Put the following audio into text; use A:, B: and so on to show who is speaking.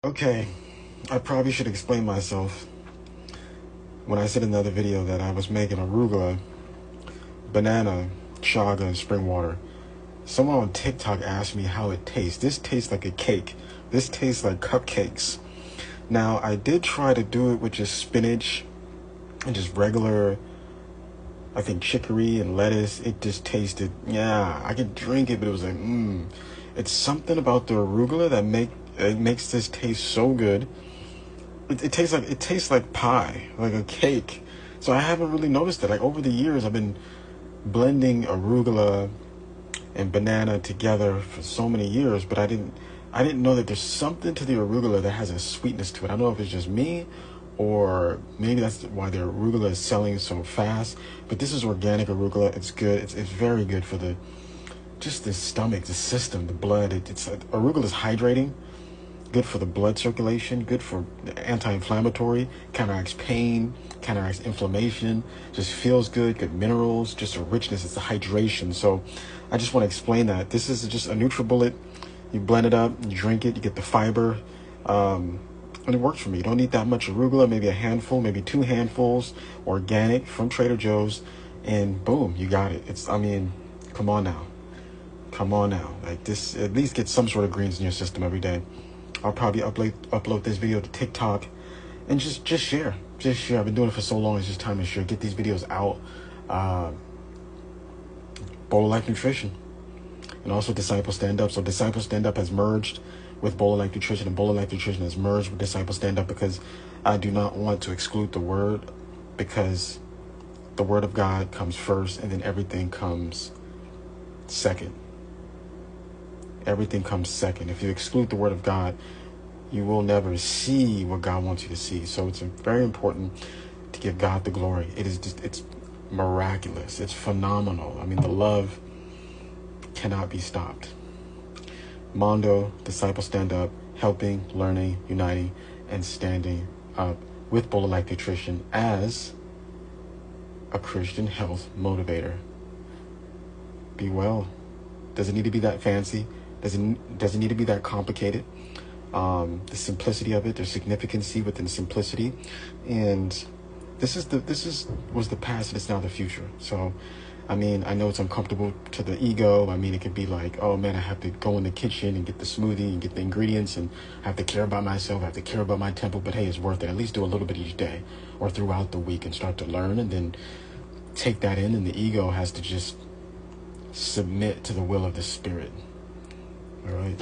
A: Okay, I probably should explain myself when I said in another video that I was making arugula, banana, chaga, and spring water. Someone on TikTok asked me how it tastes. This tastes like a cake. This tastes like cupcakes. Now, I did try to do it with just spinach and just regular, I think, chicory and lettuce. It just tasted, yeah, I could drink it, but it was like, It's something about the arugula that makes this taste so good. It tastes like pie, like a cake. So I haven't really noticed it. Like over the years, I've been blending arugula and banana together for so many years, but I didn't know that there's something to the arugula that has a sweetness to it. I don't know if it's just me, or maybe that's why the arugula is selling so fast. But this is organic arugula. It's good. It's very good for the stomach, the system, the blood. Arugula is hydrating, good for the blood circulation, good for anti-inflammatory, counteracts pain, counteracts inflammation, just feels good minerals, just a richness, it's a hydration. So I just want to explain that. This is just a NutriBullet. You blend it up, you drink it, you get the fiber, and it works for me. You don't need that much arugula, maybe a handful, maybe 2 handfuls, organic from Trader Joe's, and boom, you got it. Come on now. Come on now. Like this, at least get some sort of greens in your system every day. I'll probably upload this video to TikTok and just share. Just share. I've been doing it for so long, it's just time to share. Get these videos out. Bowl of Life Nutrition. And also Disciple Stand Up. So Disciple Stand Up has merged with Bowl of Life Nutrition, and Bowl of Life Nutrition has merged with Disciple Stand Up because I do not want to exclude the word, because the word of God comes first and then everything comes second. Everything comes second. If you exclude the word of God, you will never see what God wants you to see. So it's very important to give God the glory. It's miraculous. It's phenomenal. I mean, the love cannot be stopped. Mondo, Disciple Stand Up, helping, learning, uniting, and standing up with Bowl of Life Nutrition as a Christian health motivator. Be well. Doesn't need to be that fancy. Doesn't need to be that complicated. The simplicity of it, there's significancy within simplicity, and this was the past and it's now the future. So, I know it's uncomfortable to the ego. It could be like, oh man, I have to go in the kitchen and get the smoothie and get the ingredients, and I have to care about myself, I have to care about my temple. But hey, it's worth it. At least do a little bit each day or throughout the week and start to learn, and then take that in, and the ego has to just submit to the will of the Spirit. All right.